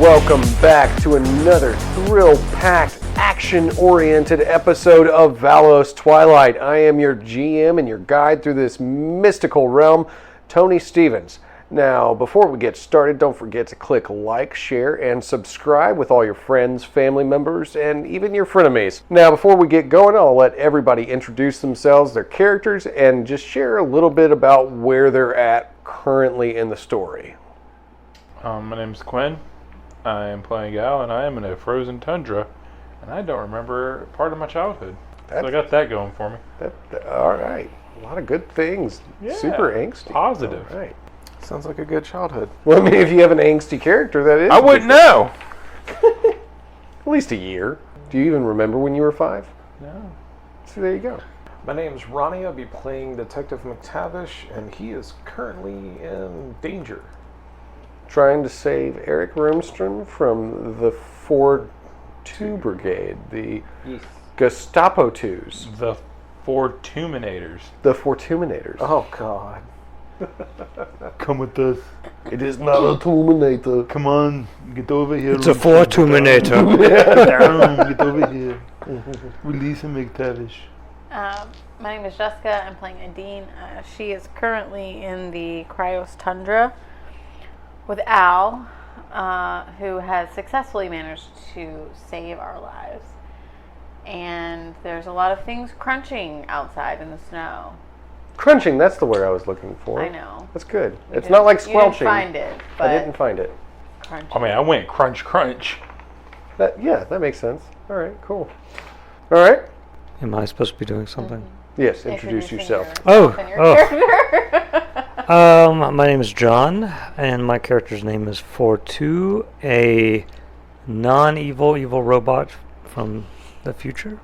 welcome back to another thrill-packed, action-oriented episode of Valos Twilight. I am your GM and your guide through this mystical realm, Tony Stevens. Now, before we get started, don't forget to click like, share, and subscribe with all your friends, family members, and even your frenemies. Now, before we get going, I'll let everybody introduce themselves, their characters, and just share a little bit about where they're at currently in the story. My name's Quinn. I am playing Al, and I am in a frozen tundra, and I don't remember part of my childhood. So I got that going for me. All right. A lot of good things. Yeah, Super angsty. Positive. All right. Sounds like a good childhood. Well, I mean, if you have an angsty character, that is... I wouldn't know. At least a year. Do you even remember when you were 5? No. See, there you go. My name's Ronnie. I'll be playing Detective McTavish, and he is currently in danger. Trying to save Eric Roomstrom from the 4-2 Brigade, the Yes. Gestapo 2s. The Fortuminators. The Fortuminators. Oh, God. Come with us. It is not a Terminator. Come on, get over here. It's a Fortuminator. Down, get over here. Release him, McTavish. My name is Jessica. I'm playing Adene. She is currently in the Cryos Tundra with Al, who has successfully managed to save our lives. And there's a lot of things crunching outside in the snow. Crunching, that's the word I was looking for. I know. That's good. It's not like squelching. You didn't find it, but I didn't find it. crunching. I mean, I went crunch, crunch. That makes sense. All right, cool. All right. Am I supposed to be doing something? Yes, introduce yourself. My name is John, and my character's name is Fortu, a non-evil evil robot from the future.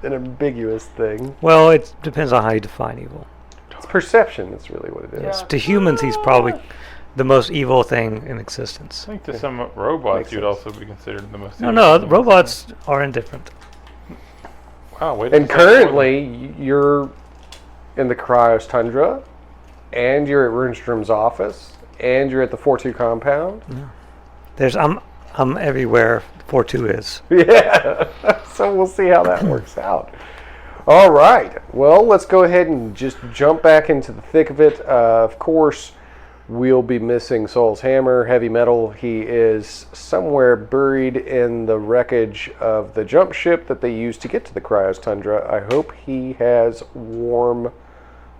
An ambiguous thing. Well, it depends on how you define evil. It's perception. That's really what it is. Yeah. To humans, he's probably the most evil thing in existence. I think to some robots, Makes you'd sense. also be considered the most. No, the robots are indifferent. Wow, wait. And currently, you're in the Cryos Tundra, and you're at Runestrom's office, and you're at the 4-2 compound. I'm everywhere Fortu is. Yeah. So we'll see how that works out. All right. Well, let's go ahead and just jump back into the thick of it. Of course, we'll be missing Soul's Hammer, Heavy Metal. He is somewhere buried in the wreckage of the jump ship that they used to get to the Cryos Tundra. I hope he has warm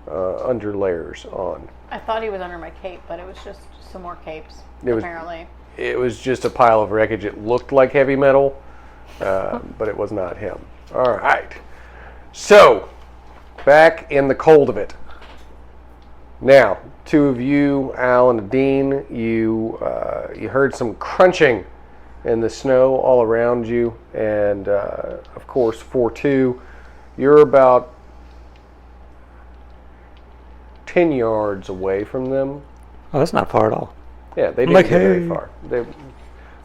underlayers on. I thought he was under my cape, but it was just some more capes, apparently. It was just a pile of wreckage. It looked like Heavy Metal, but it was not him. All right. So, back in the cold of it. Now, two of you, Al and Adene, you heard some crunching in the snow all around you, and of course, 4-2, you're about 10 yards away from them. Oh, that's not far at all. Yeah, they didn't Like, get very hey. far.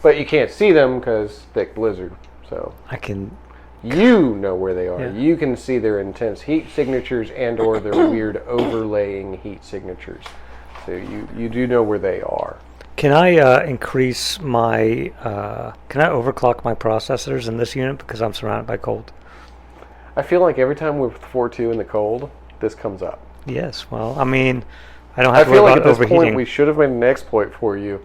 But you can't see them because thick blizzard. So I can. you know where they are. Yeah. You can see their intense heat signatures and or their weird overlaying heat signatures. So you do know where they are. Can I increase my? Can I overclock my processors in this unit because I'm surrounded by cold? I feel like every time we're with 4-2 in the cold, this comes up. Yes. Well, I mean, I don't I have to feel worry like at about this overheating. point we should have made an exploit for you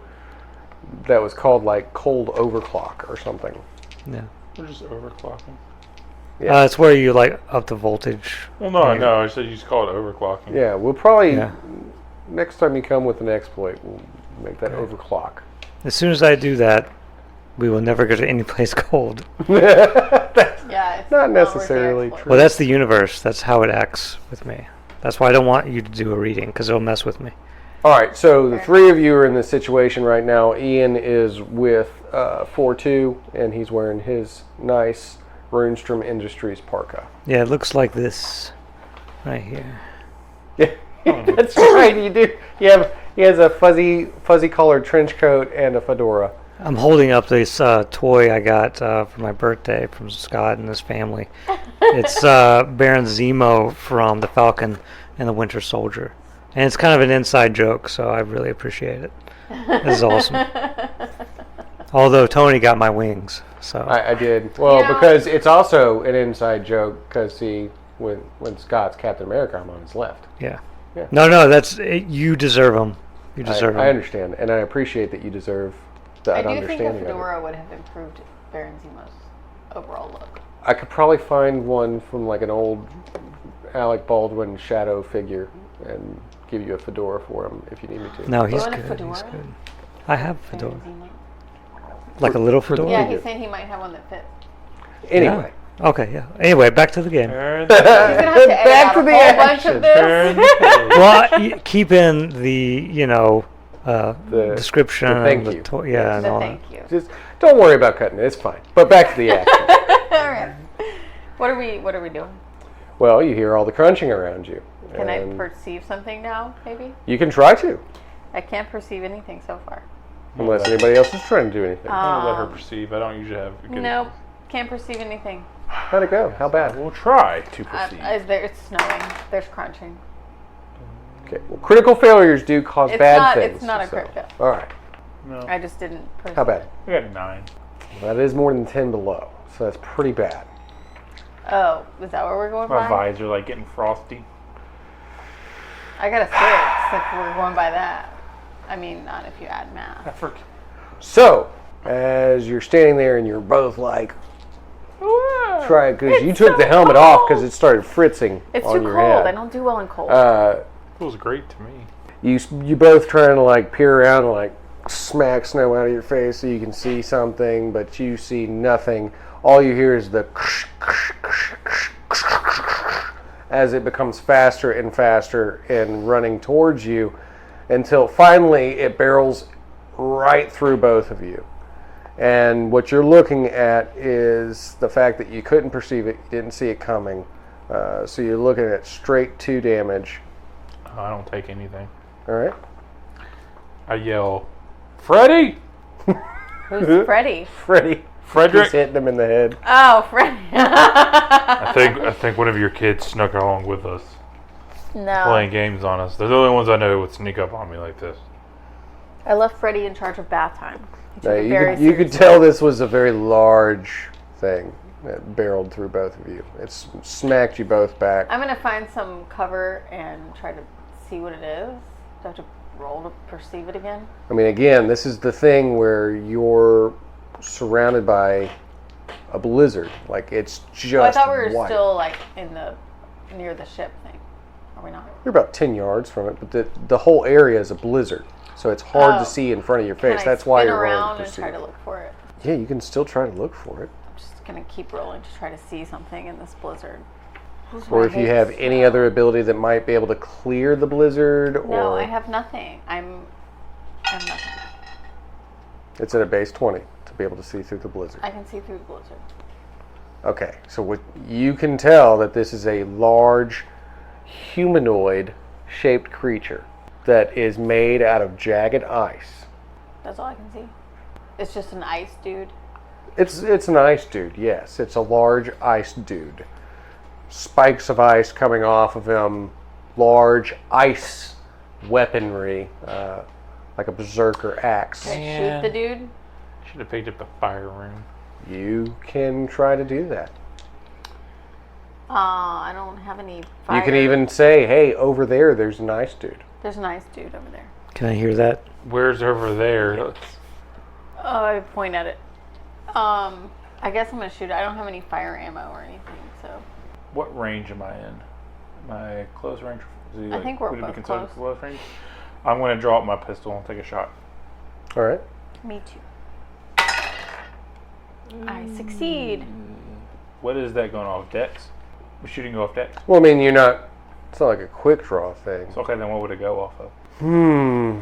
that was called like cold overclock or something. Yeah. We're just overclocking. Yeah. It's where you like up the voltage. Well, no, Yeah. no. I said you just call it overclocking. Yeah, we'll probably, Yeah. next time you come with an exploit, we'll make that overclock. As soon as I do that, we will never go to any place cold. Yeah, it's Not worth the necessarily exploit. true. Well, that's the universe. That's how it acts with me. That's why I don't want you to do a reading because it'll mess with me. All right, so the three of you are in this situation right now. Ian is with 4-2, and he's wearing his nice Runestrom Industries parka. Yeah, it looks like this right here. Yeah, that's right. You do. He has a fuzzy colored trench coat and a fedora. I'm holding up this toy I got for my birthday from Scott and his family. It's Baron Zemo from The Falcon and the Winter Soldier. And it's kind of an inside joke, so I really appreciate it. This is awesome. Although Tony got my wings, so I did. Well, You know- because it's also an inside joke. Because see, when Scott's Captain America, I'm on his left. yeah. Yeah. No, that's you deserve them. You deserve I them. understand, and I appreciate that you deserve that I do think a understanding of it. fedora would have improved Baron Zemo's overall look. I could probably find one from like an old Alec Baldwin shadow figure and give you a fedora for him if you need me to. No, he's want a good. fedora? He's good. I have fedora, Baron Zemo. like a little for the fedora. Yeah, he's saying he might have one that fits. Anyway, Yeah. Okay. Yeah. Anyway, back to the game. Turn He's gonna have to edit Back out to a the whole bunch action. of this. Turn the page. Well, keep in the The description. the thank and you. Yeah. And So all thank you. just don't worry about cutting it. It's fine. But back to the action. All right. What are we doing? Well, you hear all the crunching around you. Can I and perceive something now? Maybe You can try to, I can't perceive anything so far. unless anybody else is trying to do anything. I'm gonna let her perceive. I don't usually have. a good- Nope, can't perceive anything. How'd it go? How bad? We'll try to perceive. It's snowing. There's crunching. Okay. Well, critical failures do cause It's bad not- things. it's not a so- crit fail. All right. no. I just didn't perceive. How bad? I got 9. Well, that is more than 10 below, so that's pretty bad. Oh, is that where we're going My by? visor like getting frosty. I got a 6 if we're going by that. I mean, not if you add I math. forget. So, as you're standing there and you're both like, try it, because you took the helmet off because it started fritzing It's on too your cold. I head. don't do well in cold. Feels great to me. You both trying to like peer around and like smack snow out of your face so you can see something, but you see nothing. All you hear is the as it becomes faster and faster and running towards you until finally it barrels right through both of you. And what you're looking at is the fact that you couldn't perceive it, you didn't see it coming. So you're looking at straight 2 damage. I don't take anything. All right. I yell, Freddy! Who's Freddy? Freddy. Frederick! He's hitting him in the head. Oh, Freddy. I think one of your kids snuck along with us, No. playing games on us. They're the only ones I know who would sneak up on me like this. I left Freddy in charge of bath time. He took Now, it very you could seriously. tell this was a very large thing that barreled through both of you. It smacked you both back. I'm gonna find some cover and try to see what it is. Do I have to roll to perceive it again? I mean, again, this is the thing where you're surrounded by a blizzard. Like, it's just Oh, I thought we were white. still like near the ship thing. Are we not? You're about 10 yards from it, but the whole area is a blizzard. So it's hard Oh. to see in front of your Can face. I That's why spin you're rolling around to and try perceive. to look for it? Yeah, you can still try to look for it. I'm just gonna keep rolling to try to see something in this blizzard. Or if you have any other ability that might be able to clear the blizzard, No, or I have nothing. I'm nothing. it's at a base 20 to be able to see through the blizzard. I can see through the blizzard. Okay, so what you can tell that this is a large humanoid-shaped creature that is made out of jagged ice. That's all I can see. It's just an ice dude. It's an ice dude, yes. It's a large ice dude. Spikes of ice coming off of him, large ice weaponry, like a berserker axe. Can I Man. shoot the dude? Should have picked up the fire room. You can try to do that. I don't have any fire. You can even say, hey, over there's an ice dude. There's an ice dude over there. Can I hear that? Where's over there? Oh, I point at it. I guess I'm gonna shoot it. I don't have any fire ammo or anything, so. What range am I in? My close range? Is he I think we're would it be both considered close. close range? I'm going to draw up my pistol and take a shot. All right. Me too. I succeed. What is that going off? Dex? We're shooting you off dex? Well, I mean, it's not like a quick draw thing. So, okay, then what would it go off of? Hmm.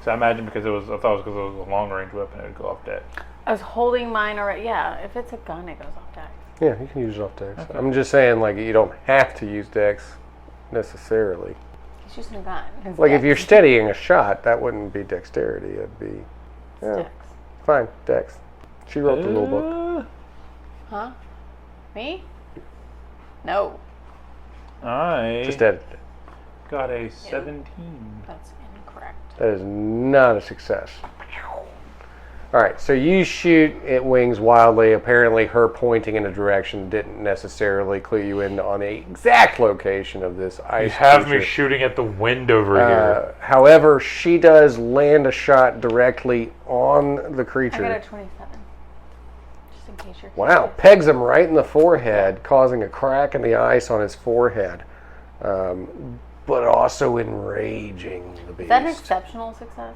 So I imagine I thought it was because it was a long range weapon, it would go off dex. I was holding mine already. Yeah, if it's a gun, it goes off deck. Yeah, you can use it off Dex. Okay. I'm just saying, like, you don't have to use Dex necessarily. He's using a gun. His Like, if dex you're is steadying a shot, that wouldn't be dexterity. It'd be, yeah, dex. fine, Dex. She wrote the rule book. Huh? Me? No, I Just edited it. got a 17. that's incorrect. That is not a success. All right, so you shoot, it wings wildly. Apparently her pointing in a direction didn't necessarily clue you in on the exact location of this ice You have creature. me shooting at the wind over here. However, she does land a shot directly on the I creature. got a 27. Just in case you're Wow, curious. pegs him right in the forehead, causing a crack in the ice on his forehead, but also enraging the beast. Is that an exceptional success?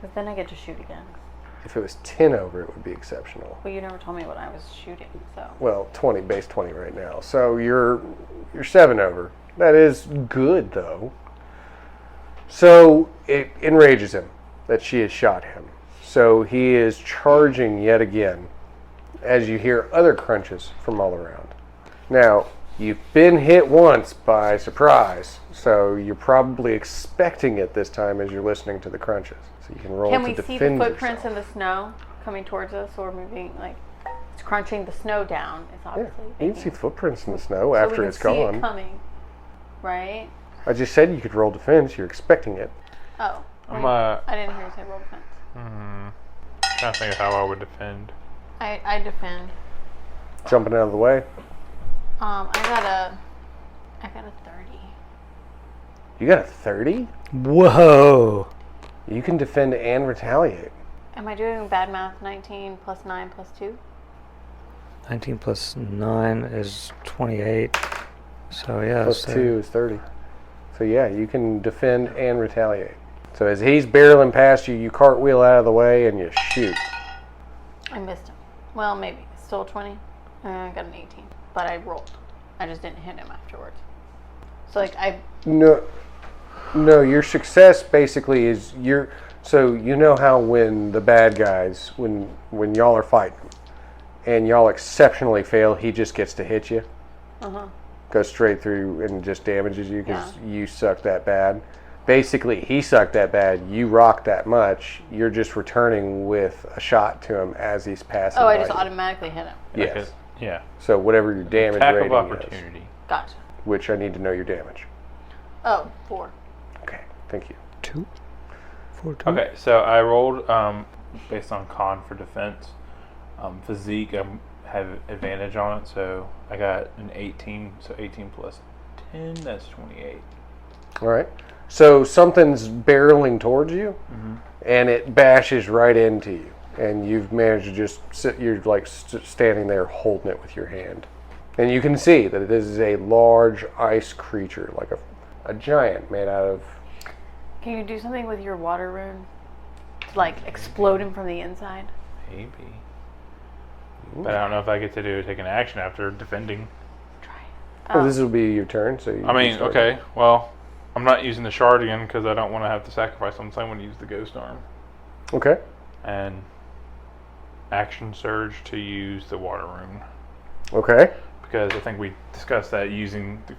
Because then I get to shoot again. If it was 10 over, it would be exceptional. Well, you never told me what I was shooting, so. Well, 20, base 20 right now. So you're 7 over. That is good, though. So it enrages him that she has shot him. So he is charging yet again as you hear other crunches from all around. Now, you've been hit once by surprise, so you're probably expecting it this time as you're listening to the crunches. So you can roll Can to we defend see the footprints yourself. in the snow coming towards us, or moving, like, it's crunching the snow down? It's Yeah, obviously you can see making- footprints in the snow so we after can it's see gone. it coming, right? I just said you could roll defense. You're expecting it. Oh, I'm, wait, I didn't hear you say roll defense. Trying to think of how I would defend. I defend. Jumping out of the way. I got a 30. You got a 30? Whoa. You can defend and retaliate. Am I doing bad math? 19 plus 9 plus 2? 19 plus 9 is 28. So yeah. Plus so 2 is 30. So yeah, you can defend and retaliate. So as he's barreling past you, you cartwheel out of the way and you shoot. I missed him. Well, maybe. Still 20? I got an 18. But I rolled. I just didn't hit him afterwards. So, like, No, your success basically is so you know how when the bad guys, when y'all are fighting and y'all exceptionally fail, he just gets to hit you. Goes straight through and just damages you because you suck that bad. Basically, he sucked that bad, you rocked that much, you're just returning with a shot to him as he's passing oh, I by just you. automatically hit him. Yes. Yeah. So whatever your damage Attack of rating is, opportunity. Gotcha. which I need to know your damage. Oh, 4. Okay, thank you. 2? 4, 2? Okay, so I rolled based on con for defense. Physique, I have advantage on it, so I got an 18. So 18 plus 10, that's 28. All right. So something's barreling towards you, and it bashes right into you, and you've managed to just sit. You're like standing there holding it with your hand, and you can see that this is a large ice creature, like a giant made out of. Can you do something with your water rune to, like, explode him from the inside? Maybe. But I don't know if I get to take an action after defending. Try. Oh, this will be your turn. So you I mean, can start. okay, well, I'm not using the shard again because I don't want to have to sacrifice something. So I'm going to use the ghost arm. Okay. And action surge to use the water rune. Okay. Because I think we discussed that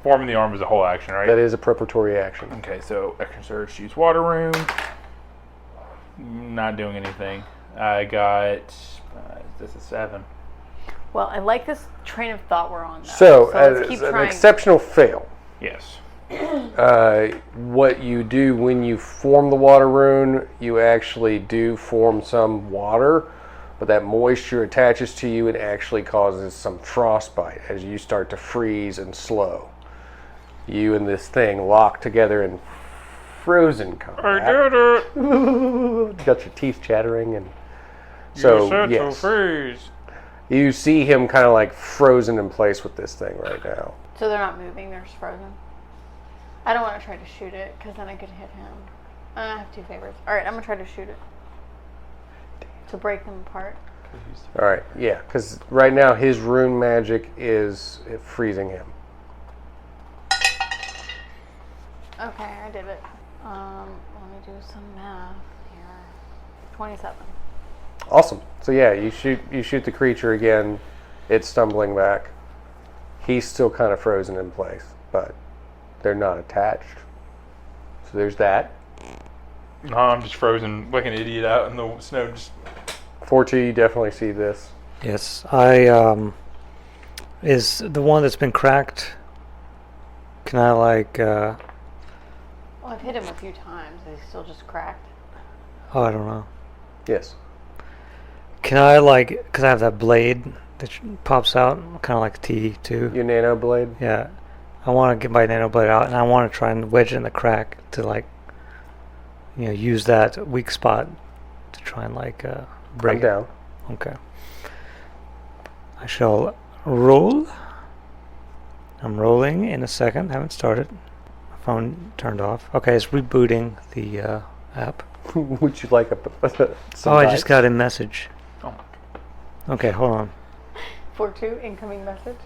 forming the arm is a whole action, right? That is a preparatory action. Okay, so action surge to use water rune. Not doing anything. I got this is 7. Well, I like this train of thought we're on, though. So, let's keep as an trying. exceptional fail. Yes. What you do when you form the water rune, you actually do form some water, but that moisture attaches to you and actually causes some frostbite as you start to freeze and slow. You and this thing lock together in frozen combat. I did it! Got your teeth chattering, and so you said yes, to freeze. you see him kind of like frozen in place with this thing right now. So they're not moving, they're just frozen. I don't want to try to shoot it, because then I could hit him. I have 2 favors. Alright, I'm going to try to shoot it. To break them apart. All right, yeah, because right now his rune magic is freezing him. Okay, I did it. Let me do some math here. 27. Awesome. So yeah, you shoot the creature again. It's stumbling back. He's still kind of frozen in place, but they're not attached. So there's that. No, I'm just frozen like an idiot out in the snow. Just 4-2, you definitely see this. Yes, I is the one that's been cracked. Can I like Well, I've hit him a few times. Is he still just cracked? Oh, I don't know. Yes. Can I because I have that blade that pops out, kind of like T2. Your nano blade? Yeah. I want to get my nano blade out, and I want to try and wedge it in the crack to use that weak spot to try and break I'm down. it. Okay. I shall roll. I'm rolling in a second. Haven't started. My phone turned off. Okay, it's rebooting the app. Would you like some I dice? just got a message. Oh. Okay, hold on. 4-2 incoming message.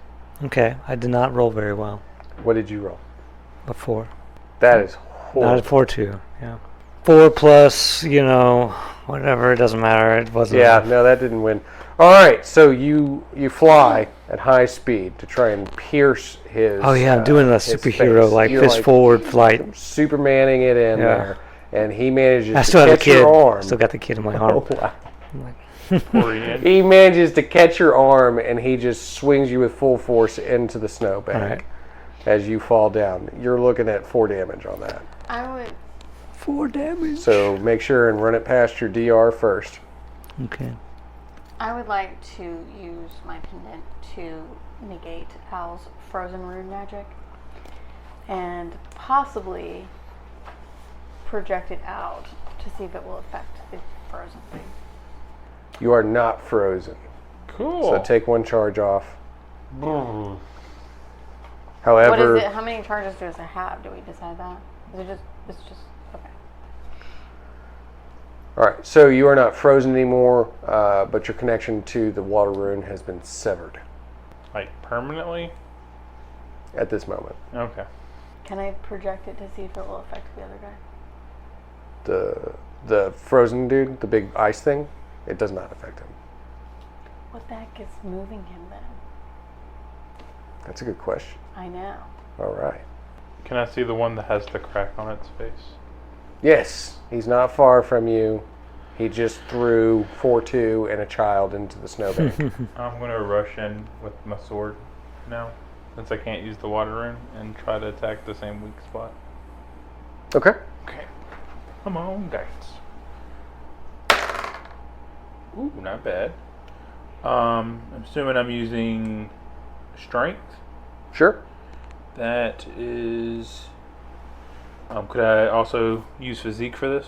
Okay, I did not roll very well What did you roll? before. That is Not horrible. at 4-2, yeah. 4 plus, whatever, it doesn't matter. It wasn't. Yeah, no, that didn't win. All right, so you fly at high speed to try and pierce his. Oh, yeah, I'm doing a his superhero, face. like You're fist forward flight. Supermaning it in Yeah. there, and he manages I to still have the catch kid. your arm. Still got the kid in my arm. Oh, wow. I'm like, Poor Ian. He manages to catch your arm, and he just swings you with full force into the snowbank All right. as you fall down. You're looking at 4 damage on that. I would. 4 damage. So make sure and run it past your DR first. Okay. I would like to use my pendant to negate Al's frozen rune magic, and possibly project it out to see if it will affect the frozen thing. You are not frozen. Cool. So take 1 charge off. Boom. However, What is it? How many charges does it have? Do we decide that? Is it just? It's just okay. all right. So you are not frozen anymore, but your connection to the water rune has been severed Like permanently? at this moment. Okay. Can I project it to see if it will affect the other guy? The frozen dude, the big ice thing, it does not affect him. What the heck is moving him then? That's a good question. I know. All right. Can I see the one that has the crack on its face? Yes, he's not far from you. He just threw 4-2 and a child into the snowbank. I'm going to rush in with my sword now, since I can't use the water rune, and try to attack the same weak spot. Okay. Okay. Come on, dice. Ooh, not bad. I'm assuming I'm using strength. Sure. That is. Could I also use physique for this?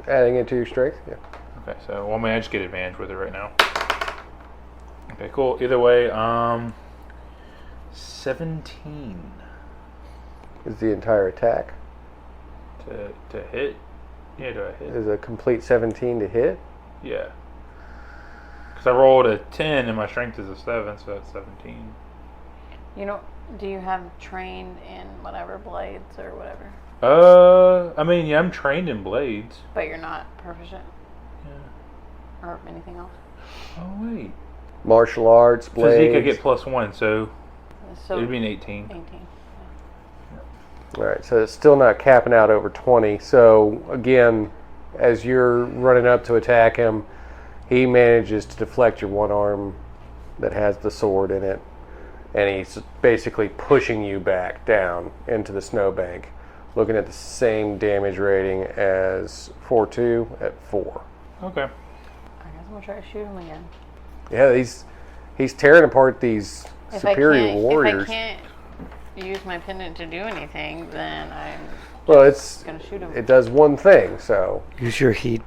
Adding it to your strength. Yeah. Okay, so I just get advantage with it right now. Okay, cool. Either way, 17 Is the entire attack. to hit. Yeah, do I hit? Is a complete 17 to hit. Yeah. Because I rolled a 10 and my strength is a 7, so that's 17. Do you have trained in whatever blades or whatever? Yeah, I'm trained in blades. But you're not proficient Yeah. or anything else? Oh, wait. Martial arts, blades. Physique, I get +1, so So it'd be an 18. 18. All right, so it's still not capping out over 20. So again, as you're running up to attack him, he manages to deflect your one arm that has the sword in it, and he's basically pushing you back down into the snowbank, looking at the same damage rating as 4-2 at 4. Okay. I guess I'm gonna try to shoot him again. Yeah, he's tearing apart these superior warriors. If I can't use my pendant to do anything, then I'm Well, it's gonna shoot him. it does one thing. So Use your heat.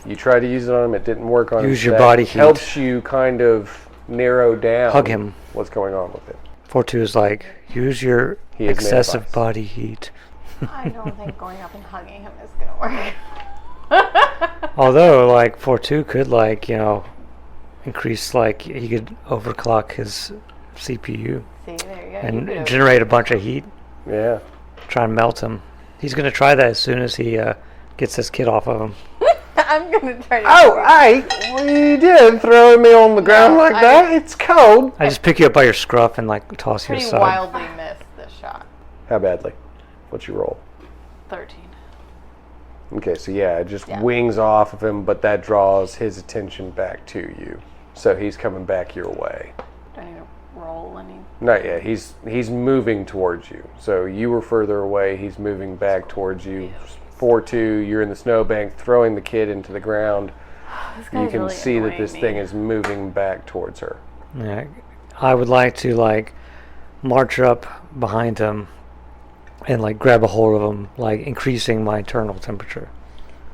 you tried to use it on him, it didn't work on him. Use your That body heat. helps you kind of narrow down. Hug him. What's going on with it? 4-2 is like, use your He is excessive man-sized. body heat. I don't think going up and hugging him is gonna work. Although, 4-2 could, increase, he could overclock his CPU See, there you go. and You could- generate a bunch of heat. Yeah. Try and melt him. He's going to try that as soon as he gets this kid off of him. I'm gonna try to. Oh, hey, what you did throwing me on the ground like I- that? It's cold. I just pick you up by your scruff and, toss you pretty aside. wildly missed this shot. How badly? What's your roll? 13. Okay, so yeah, it just Yeah. wings off of him, but that draws his attention back to you. So he's coming back your way. Do I need to roll any? Not yet. He's moving towards you. So you were further away. He's moving back towards you. 4-2. You're in the snowbank, throwing the kid into the ground. This You guy's can really see that annoying this me. thing is moving back towards her. Yeah, I would like to like march up behind him and like grab a hold of him, like increasing my internal temperature.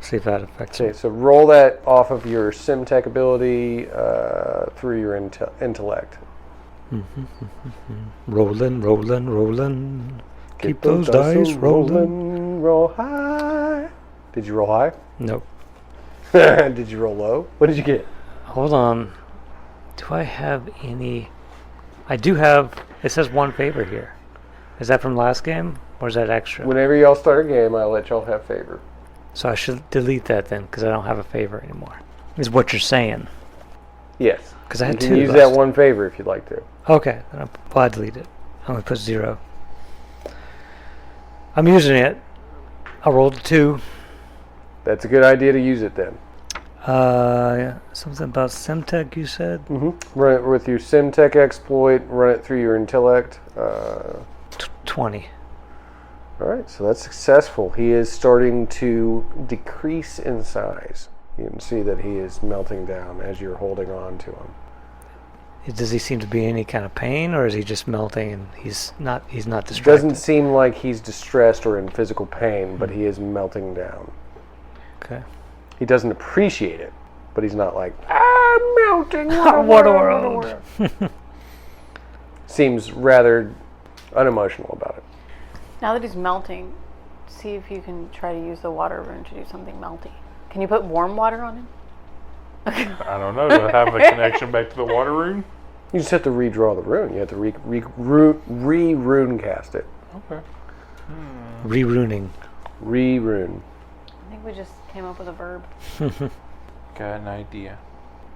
See if that affects Okay, it. so roll that off of your SimTech ability through your intellect. Rolling, rolling, rolling. Keep those dice rolling. Roll high. Did you roll high? Nope. Did you roll low? What did you get? Hold on. Do I have any? I do have. It says 1 favor here. Is that from last game, or is that extra? Whenever y'all start a game, I'll let y'all have favor. So I should delete that then, because I don't have a favor anymore. Is what you're saying? Yes. 'Cause I had you 2 can use last that time. 1 favor if you'd like to. Okay, then I'll delete it. I'm gonna put 0. I'm using it. I rolled a 2. That's a good idea to use it then. Something about Semtech you said? Run it with your SimTech exploit. Run it through your intellect. 20. All right, so that's successful. He is starting to decrease in size. You can see that he is melting down as you're holding on to him. Does he seem to be in any kind of pain, or is he just melting and he's not distracted? Doesn't seem like he's distressed or in physical pain, but he is melting down. Okay. He doesn't appreciate it, but he's not like, I'm melting. What a world. Seems rather unemotional about it. Now that he's melting, see if you can try to use the water rune to do something melty. Can you put warm water on him? I don't know. Do I have a connection back to the water rune? You just have to redraw the rune. You have to re-rune cast it. Okay. Re-runing. Re-rune. I think we just came up with a verb. Got an idea.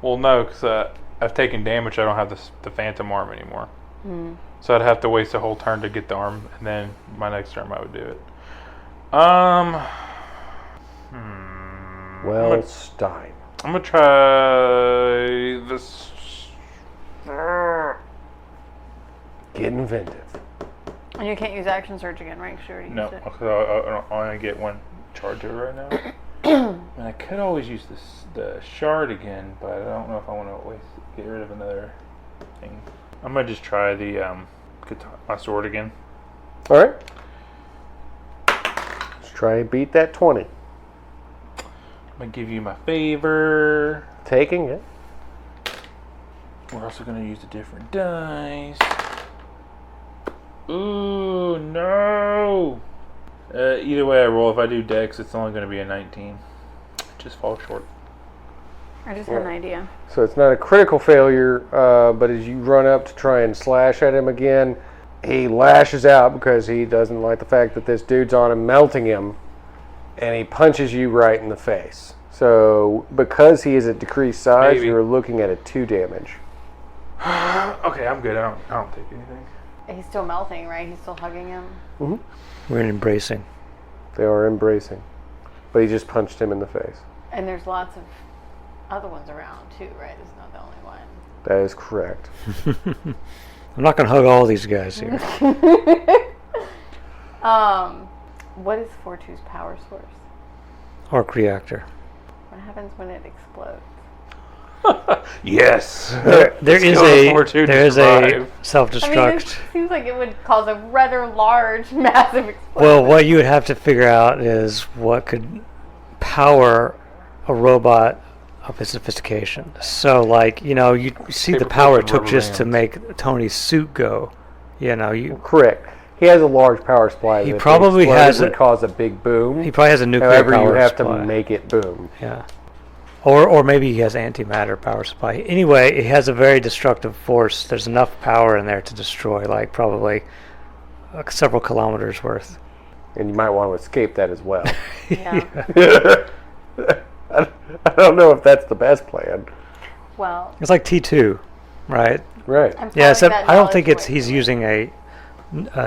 Well, no, because I've taken damage. I don't have the phantom arm anymore. So I'd have to waste a whole turn to get the arm, and then my next turn I would do it. Well, Stein. I'm gonna try this. Get inventive. And you can't use action surge again, right? 'Cause you already No, used it. because I only get 1 charge of it right now. And I could always use the shard again, but I don't know if I want to get rid of another thing. I'm gonna just try the guitar, my sword again. All right. Let's try and beat that 20. I'm gonna give you my favor. Taking it. We're also gonna use a different dice. Ooh, no! Either way I roll, if I do dex, it's only gonna be a 19. Just fall short. I just had an idea. So it's not a critical failure, but as you run up to try and slash at him again, he lashes out because he doesn't like the fact that this dude's on him, melting him, and he punches you right in the face. So because he is at decreased size, Maybe. you're looking at a 2 damage. Okay, I'm good. I don't take anything. He's still melting, right? He's still hugging him. We're embracing. They are embracing, but he just punched him in the face. And there's lots of other ones around too, right? This is not the only one. That is correct. I'm not going to hug all these guys here. What is 4-2's power source? Arc reactor. What happens when it explodes? Yes. There is a survive. self-destruct. I mean, it seems like it would cause a rather large, massive explosion. Well, what you would have to figure out is what could power a robot of his sophistication. So, like, you know, you see the Paper power it clips and took rubber just to bands. make Tony's suit go. You know, you Correct. He has a large power supply. He that if it probably exploded, has would a- cause a big boom. he probably has a nuclear However, power you have supply. to make it boom. Yeah. Or maybe he has antimatter power supply. Anyway, it has a very destructive force. There's enough power in there to destroy, like, probably several kilometers worth. And you might want to escape that as well. Yeah. I don't know if that's the best plan. Well, It's like T2, right? Right. I'm Yeah, following except that I don't knowledge think point. he's using a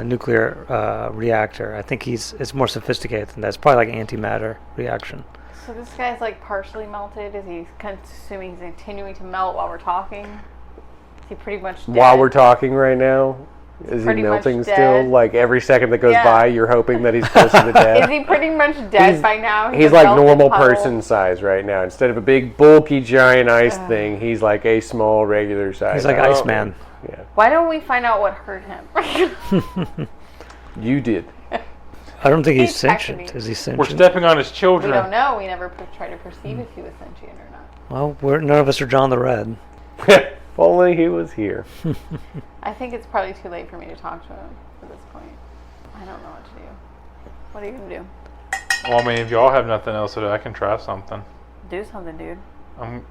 nuclear reactor. I think it's more sophisticated than that. It's probably like antimatter reaction. So this guy's like partially melted. Is he kind of assuming he's continuing to melt while we're talking? Is he pretty much dead? While we're talking right now, is he pretty much melting still? dead. Like every second that goes Yeah. by, you're hoping that he's closer to Is death? he pretty much dead by now? He's a like melted normal puddle? person size right now. Instead of a big, bulky, giant ice thing, he's like a small, regular size. He's like Iceman. Yeah. Why don't we find out what hurt him? You did. I don't think he's He's texting sentient. me. Is he We're sentient? stepping on his We children. don't know. We never try to perceive if he was sentient or not. Well, none of us are John the Red. If only he was here. I think it's probably too late for me to talk to him at this point. I don't know what to do. What are you going to do? Well, I mean, if y'all have nothing else to do, I can try something. Do something, dude. I'm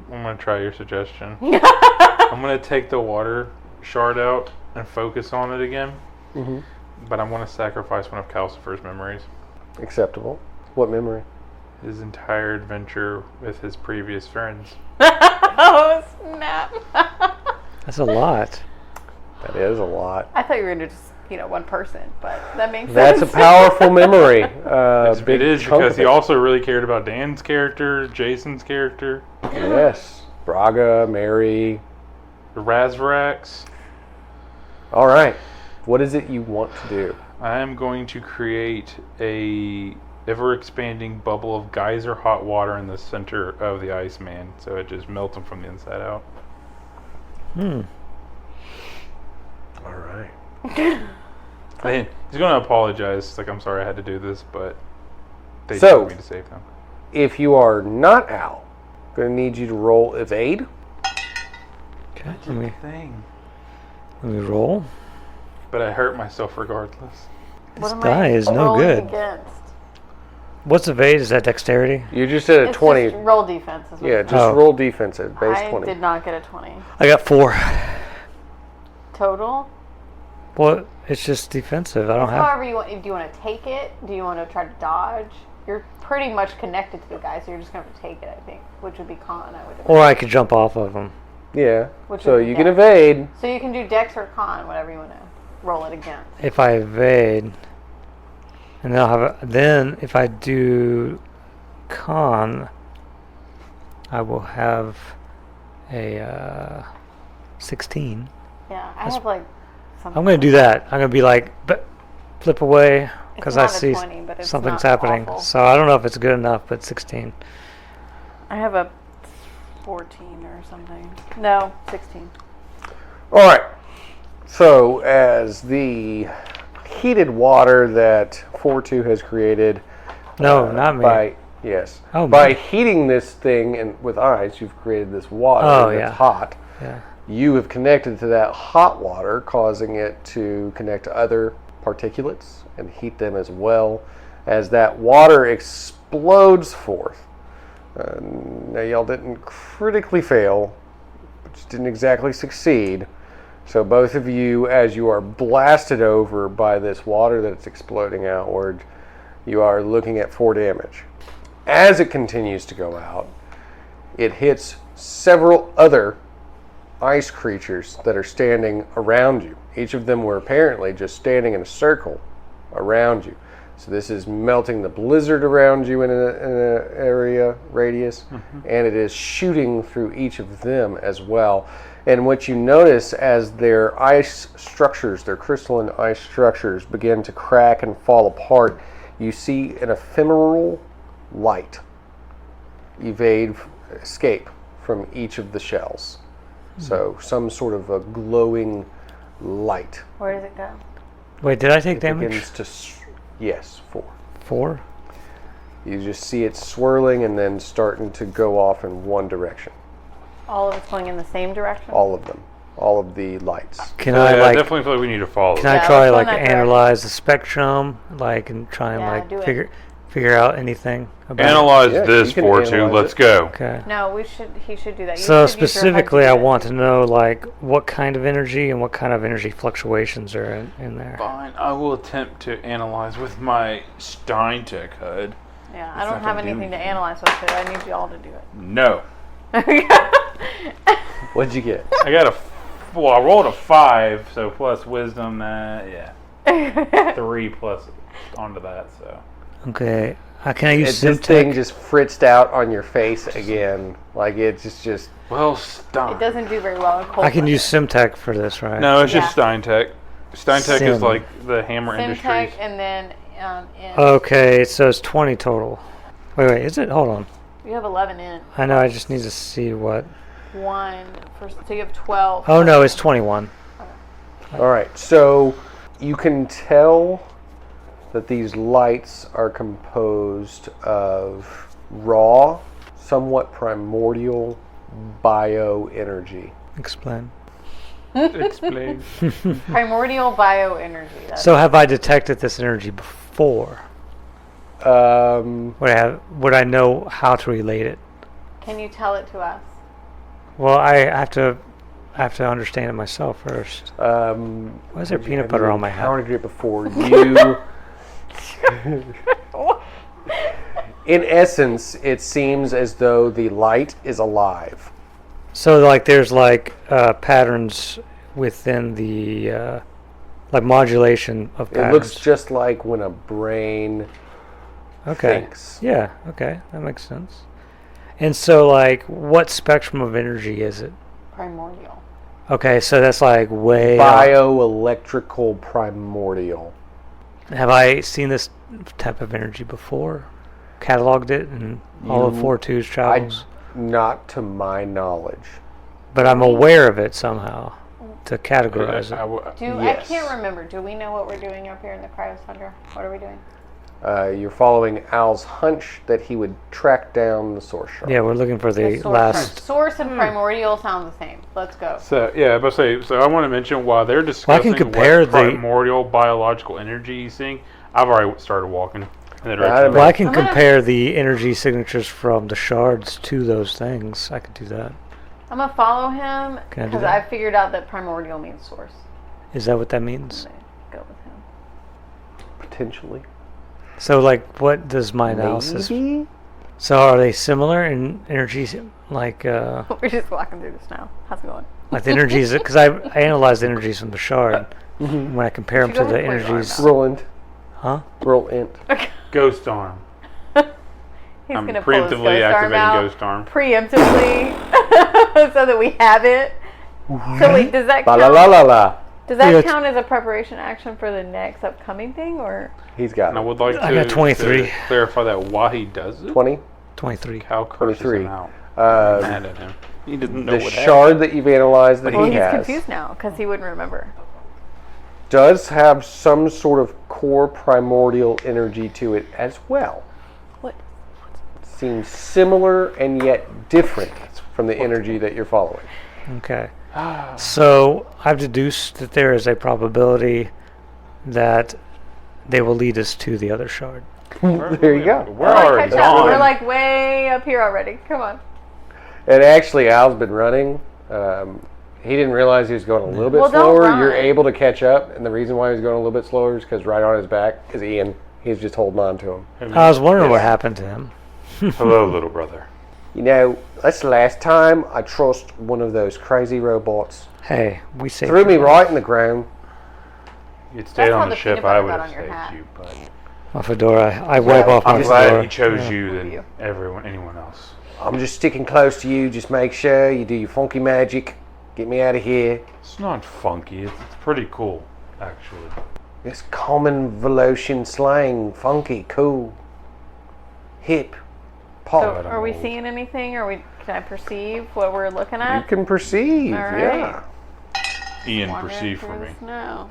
gonna try your suggestion. I'm gonna take the water shard out and focus on it again. Mhm. But I'm gonna sacrifice one of Calcifer's memories. Acceptable. What memory? His entire adventure with his previous friends. Oh, snap. That's a lot. That is a lot. I thought you were going to just, one person, but that makes That's a sense. powerful memory. It is chunk because of he it. also really cared about Dan's character, Jason's character, Yes. Braga, Mary. the Razvarax. All right. What is it you want to do? I am going to create a ever-expanding bubble of geyser hot water in the center of the Iceman, so it just melts him from the inside out. All right. Then he's going to apologize. Like, I'm sorry I had to do this, but they So- told me to save them. If you are not Al, I'm going to need you to roll evade. Okay, let me Thing. roll. But I hurt myself regardless. What am die I is no rolling good. Against? What's evade? Is that dexterity? You just did a It's 20. just roll defense. Is what Yeah, it's just Oh. roll defensive, base I 20. did not get a 20. I got 4. Total? Well, it's just defensive. I don't have. However you want. Do you want to take it? Do you want to try to dodge? You're pretty much connected to the guy, so you're just going to have to take it, I think, which would be con, I would imagine. Or I could jump off of them. Yeah. Which So would be you can dex. evade. So you can do dex or con, whatever you want to roll it against. If I evade, and then I'll have. Then if I do con, I will have a 16. Yeah, I have like something. I'm gonna do that. I'm gonna be like, flip away because I not a see 20, but it's something's not happening. awful. So I don't know if it's good enough, but 16. I have a 14 or something. No, 16. All right. So as the heated water that 4-2 has created. No, not me. Yes. Oh, by me. heating this thing and with ice, you've created this water Oh, that's yeah. hot. Yeah. You have connected to that hot water, causing it to connect to other particulates and heat them as well as that water explodes forth. Now, y'all didn't critically fail, but you didn't exactly succeed. So both of you, as you are blasted over by this water that's exploding outward, you are looking at 4 damage. As it continues to go out, it hits several other ice creatures that are standing around you. Each of them were apparently just standing in a circle around you. So this is melting the blizzard around you in an area radius, and it is shooting through each of them as well. And what you notice as their ice structures, their crystalline ice structures, begin to crack and fall apart, you see an ephemeral light escape from each of the shells. So some sort of a glowing light. Where does it go? Wait, did I take It damage? begins to, yes, 4. 4? You just see it swirling and then starting to go off in one direction. All of it's going in the same direction? All of them. All of the lights. Can So, I yeah, I like? definitely feel like we need to follow. Can that. I try let's go like in that analyze the spectrum, like and try and Yeah, do like it. figure out anything about it? Analyze Yeah, this you can 4-2. analyze Let's it. go. Okay. No, he should do that. You So should use your specifically, I HUD to do want it. to know like what kind of energy and what kind of energy fluctuations are in there. Fine. I will attempt to analyze with my Steintech HUD. Yeah, I It's don't not have gonna do anything to anything. analyze with it. I need you all to do No. it. What'd you get? I got I rolled a 5, so plus wisdom, yeah. 3 plus onto that, so. Okay, Can I use this thing Simtech? just fritzed out on your face again. Like it's just Well, Stein. It doesn't do very well in cold I can weather. use Simtech for this, right? No, it's just Yeah. Steintech. Steintech is Sim. like the hammer industries. Simtech and then in. Okay, so it's 20 total. Wait, is it? Hold on. You have 11 in. I know, I just need to see what. So you have 12. Oh, no, it's 21. all right. So you can tell that these lights are composed of raw, somewhat primordial bioenergy. Explain. Explain. Primordial bioenergy. That's So have I detected this energy before? Would I know how to relate it? Can you tell it to us? Well, I have to understand it myself first. Why is there peanut butter on my hat? encountered it before. You, in essence, it seems as though the light is alive. So like there's like patterns within the like modulation of patterns. It looks just like when a brain okay. thinks. Yeah, okay. That makes sense. And so like what spectrum of energy is it? Primordial. Okay, so that's like way up. Bioelectrical primordial. Have I seen this type of energy before? Cataloged it and all of 4-2's travels? Not to my knowledge. But I'm aware of it somehow to categorize it. I Yes. can't remember. Do we know what we're doing up here in the Cryos Tundra? What are we doing? You're following Al's hunch that he would track down the source shard. Yeah, we're looking for the Source- last. Source and primordial sound the same. Let's go. So yeah, but so I want to mention while they're discussing compare what the- primordial biological energy he's seeing, I've already started walking in the I'd direction. Well, I can I'm gonna- compare the energy signatures from the shards to those things. I could do that. I'm gonna follow him Can I do because that? I figured out that primordial means source. Is that what that means? I'm gonna go with him. Potentially. So, like, what does my analysis? Maybe? So, are they similar in energy? Like We're just walking through this now. How's it going? the energies? Because I analyzed the energies from the shard. When I compare them You to go the ahead and point energies, your Roland. huh? Roll int. Ghost arm. He's I'm gonna pull his preemptively ghost arm activating out. Ghost Arm. Preemptively, so that we have it. So wait, does that La la count? la la la. Does that Yeah, count as a preparation action for the next upcoming thing, or He's got And I it. would like I to, got 23. to clarify that why he does it. 20. 23. How curses 23. him out. Mad Uh, at him. He doesn't know the what shard that you've analyzed that well, he he's has confused now because he wouldn't remember. does have some sort of core primordial energy to it as well. What? Seems similar and yet different from the energy that you're following. Okay. So I've deduced that there is a probability that they will lead us to the other shard. There you go. We're already catch up. gone. We're like way up here already. Come on. And actually, Al's been running. He didn't realize he was going a little bit Well, don't slower. run. You're able to catch up, and the reason why he was going a little bit slower is because right on his back is Ian. He's just holding on to him. I was wondering what happened to him. Hello, little brother. You know, that's the last time I trust one of those crazy robots. Hey, we saved Threw me your right in the ground. You'd stayed That's how on the the ship, peanut I butter would got have on your saved hat. you. But my fedora. I wipe off my I'm glad fedora. he chose Yeah. you You. than anyone else. I'm just sticking close to you. Just make sure you do your funky magic. Get me out of here. It's not funky. It's pretty cool, actually. It's common Velocian slang. Funky, cool, hip, So, pop. are we seeing anything? Can I perceive what we're looking You at? can perceive, All right. yeah. Ian, Wandering perceive through for me. the snow.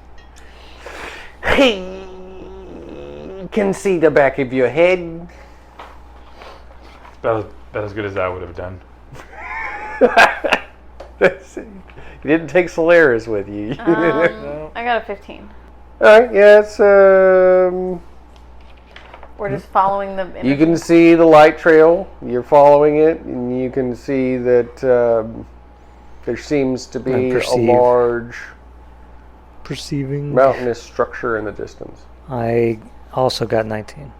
Hey, can see the back of your head. About as good as I would have done. You didn't take Solaris with you. I got a 15. All right, yeah, it's We're just following the. you energy. can see the light trail. You're following it, and you can see that there seems to be a perceive. large Perceiving. mountainous structure in the distance. I also got 19.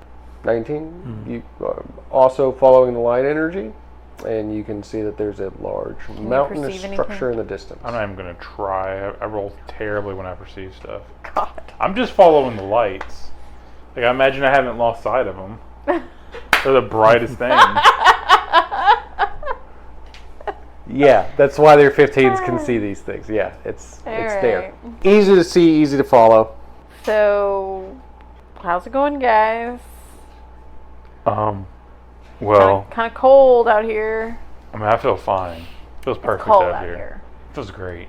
19. You also following the light energy, and you can see that there's a large mountainous perceive structure anything? in the distance. I'm not even going to try. I roll terribly when I perceive stuff. God. I'm just following the lights. Like, I imagine I haven't lost sight of them. They're the brightest thing. Yeah, that's why their 15s can see these things. Yeah, it's there. right. Easy to see, easy to follow. So, how's it going, guys? Well, Kind of cold out here. I mean, I feel fine. It feels perfect Cold out out here. here. It feels great.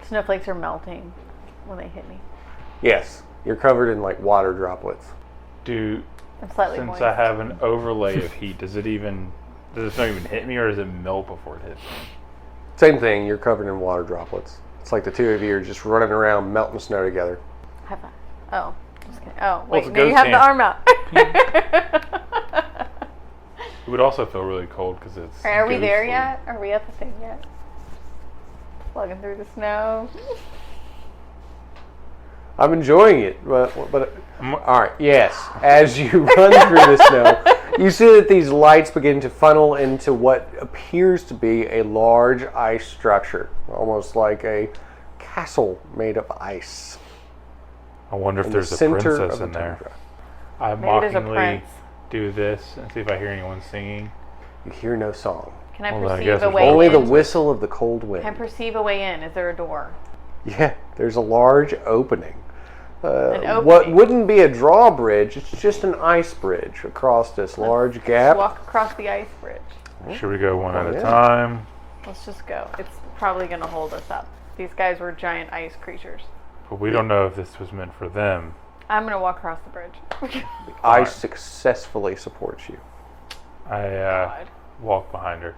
Snowflakes are melting when they hit me. Yes, you're covered in like water droplets. Dude, I'm slightly since moist. I have an overlay of heat, does it not even hit me, or does it melt before it hits me? Same thing, you're covered in water droplets. It's like the two of you are just running around melting snow together. High five. Oh, just kidding. Oh, Well, it's wait, a now you ghost have the arm out. It would also feel really cold because it's. Are we there ghostly. yet? Are we at the thing yet? Plugging through the snow. I'm enjoying it, but I'm- all right. Yes, as you run through the snow, you see that these lights begin to funnel into what appears to be a large ice structure, almost like a castle made of ice. I wonder if In there's the a center princess of the in there. tundra. I Maybe there's a mockingly prince. do this and see if I hear anyone singing. You hear no song, Can I Well, I perceive guess a it's way only in? the whistle of the cold Can I wind. perceive a way in? Is there a door? Yeah, there's a large opening. An What opening. wouldn't be a drawbridge, it's just an ice bridge across this large gap. Walk across the ice bridge. Should we go one at yeah. a time? Let's just go. It's probably going to hold us up. These guys were giant ice creatures. But we don't know if this was meant for them. I'm going to walk across the bridge. Ice successfully supports you. I God. walk behind her.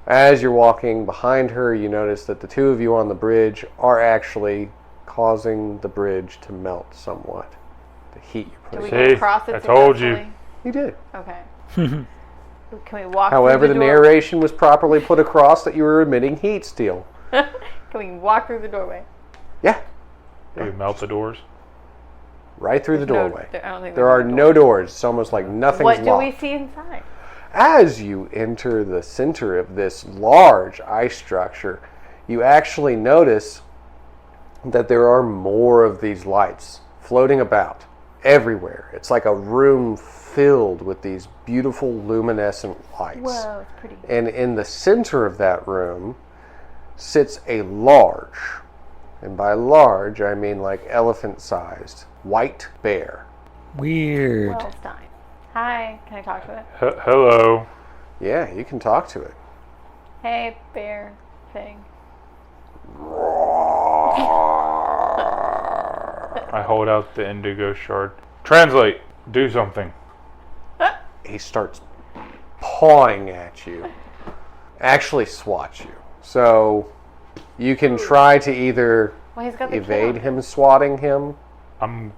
As you're walking behind her, you notice that the two of you on the bridge are actually causing the bridge to melt somewhat. The heat you Can put we in. See? get across it I told you. successfully? You did. Okay. Can we walk However, through the the door? narration was properly put across that you were emitting heat still. Can we walk through the doorway? Yeah, Do we melt the doors? right through the No, doorway. I don't think There there's are a no doors. It's almost like nothing's What do locked. we see inside? As you enter the center of this large ice structure, you actually notice that there are more of these lights floating about everywhere. It's like a room filled with these beautiful luminescent lights. Whoa, it's pretty. And in the center of that room sits a large, and by large I mean like elephant-sized, white bear. Weird. Wellstein. Hi, can I talk to it? Hello. Yeah, you can talk to it. Hey, bear thing. I hold out the indigo shard. Translate. Do something. He starts pawing at you. Actually swats you. So you can try to either Well, he's got the evade kid him swatting him. I'm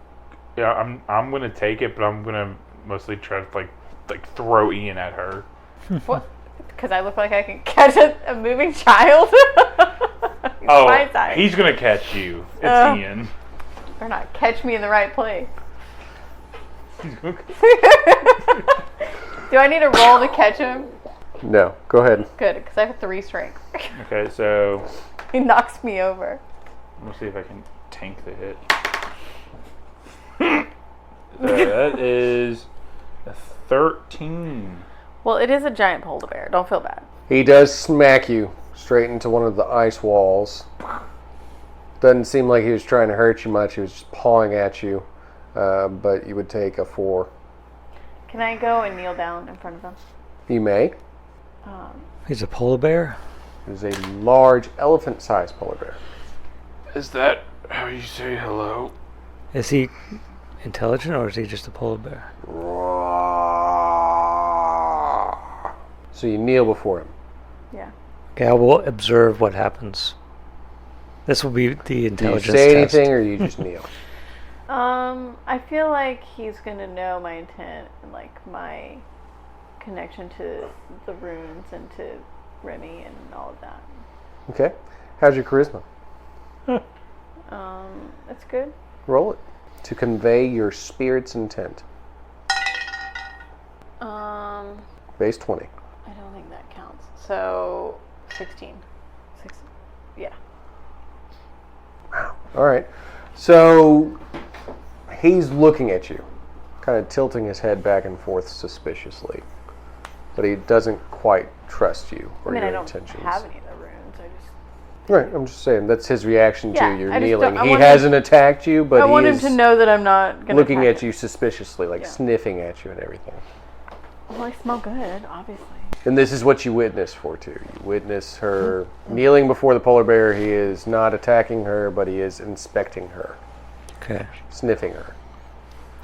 gonna take it, but I'm gonna mostly try to like throw Ian at her. on. What? Because I look like I can catch a moving child? He's Oh, my size. he's gonna catch you. It's Ian. Or not catch me in the right place. Do I need a roll to catch him? No, go ahead. Good, because I have 3 strength. Okay, so He knocks me over. let's see if I can tank the hit. That is a 13. Well, it is a giant polar bear. Don't feel bad. He does smack you straight into one of the ice walls. Doesn't seem like he was trying to hurt you much. He was just pawing at you. But you would take a 4. Can I go and kneel down in front of him? You may. He's a polar bear. It is a large elephant-sized polar bear. Is that how you say hello? Is he intelligent or is he just a polar bear? So you kneel before him. Yeah. Okay, I will observe what happens. This will be the Do you intelligence say test. anything or you just kneel? I feel like he's gonna know my intent and like my connection to the runes and to Remy and all of that. Okay. How's your charisma? It's good. Roll it. To convey your spirit's intent. Base 20. I don't think that counts. So 16. Yeah. All right. So he's looking at you, kind of tilting his head back and forth suspiciously. But he doesn't quite trust you or your I don't intentions. have any of the runes. I just Right, I'm just saying that's his reaction Yeah, to your I just kneeling. don't- I He want hasn't attacked you, but I he want him is to know that I'm not going to looking at you suspiciously, like sniffing at you and everything. Well, I smell good, obviously. And this is what you witness for too. You witness her kneeling before the polar bear. He is not attacking her, but he is inspecting her, Okay. sniffing her.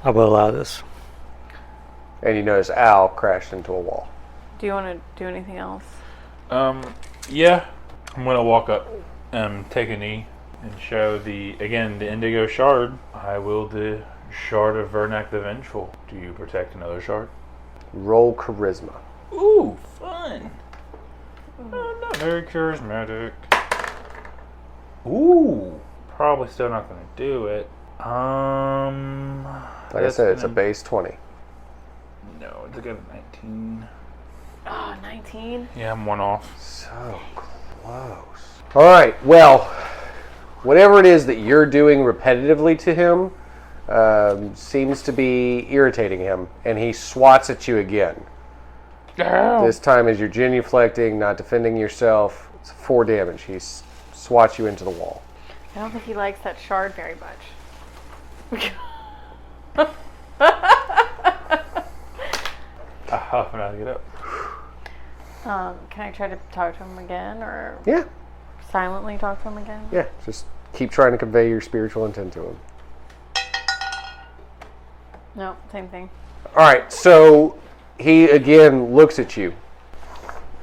I will allow this. And you notice Al crashed into a wall. Do you want to do anything else? Yeah. I'm gonna walk up, take a knee, and show the indigo shard. I wield the shard of Vernak the Vengeful. Do you protect another shard? Roll charisma. Ooh, fun. Not very charismatic. Ooh, probably still not gonna do it. Like I that's said, it's a gonna- base 20. No, it's a good 19. Oh, 19? Yeah, I'm one off. So close. All right, well, whatever it is that you're doing repetitively to him seems to be irritating him, and he swats at you again. Ow. This time as you're genuflecting, not defending yourself. It's 4 damage. He swats you into the wall. I don't think he likes that shard very much. I huff and I get up. Can I try to talk to him again, or Yeah, silently talk to him again? yeah. Just keep trying to convey your spiritual intent to him. No, same thing. All right, so he again looks at you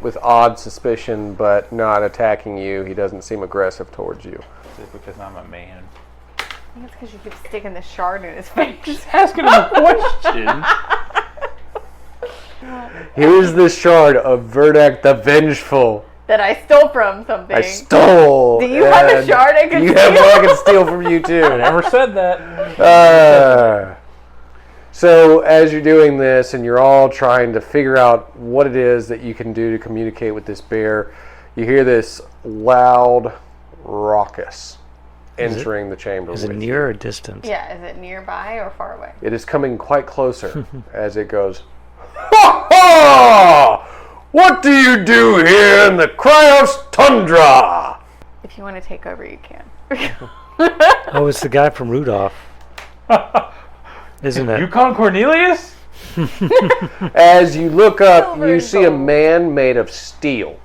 with odd suspicion, but not attacking you. He doesn't seem aggressive towards you. Is it because I'm a man? I think it's because you keep sticking this shard in his face. Just asking him a question. Here's the shard of Vernak the Vengeful. That I stole from something. I stole. Do you have a and shard I can You have steal? one I can steal from you too. I never said that. So as you're doing this and you're all trying to figure out what it is that you can do to communicate with this bear, you hear this loud raucous entering the chamber. Is it with near or distant? Yeah, is it nearby or far away? you. It is coming quite closer as it goes, "Ha ha! What do you do here in the Cryos Tundra?" If you want to take over, you can. Oh, it's the guy from Rudolph. Isn't it? Yukon Cornelius? As you look up, Silver you and see a gold. man made of steel,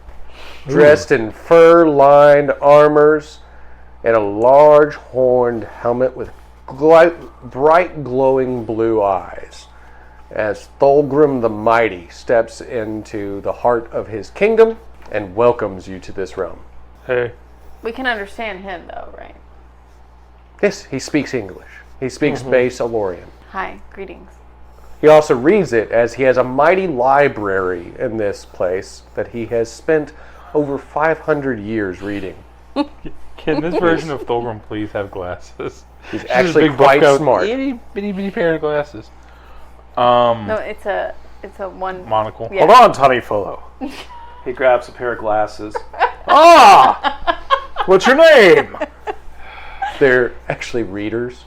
dressed in fur-lined armors and a large horned helmet with bright glowing blue eyes. As Thulgrim the Mighty steps into the heart of his kingdom and welcomes you to this realm. Hey. We can understand him, though, right? Yes, he speaks English. He speaks base Elorian. Hi, greetings. He also reads it as he has a mighty library in this place that he has spent over 500 years reading. Can this version of Thulgrim please have glasses? He's Just a actually big quite buff coat, smart. Itty bitty pair of glasses. No, it's a one. Monocle. Yeah. Hold on, tiny fellow. He grabs a pair of glasses. Ah! What's your name? They're actually readers.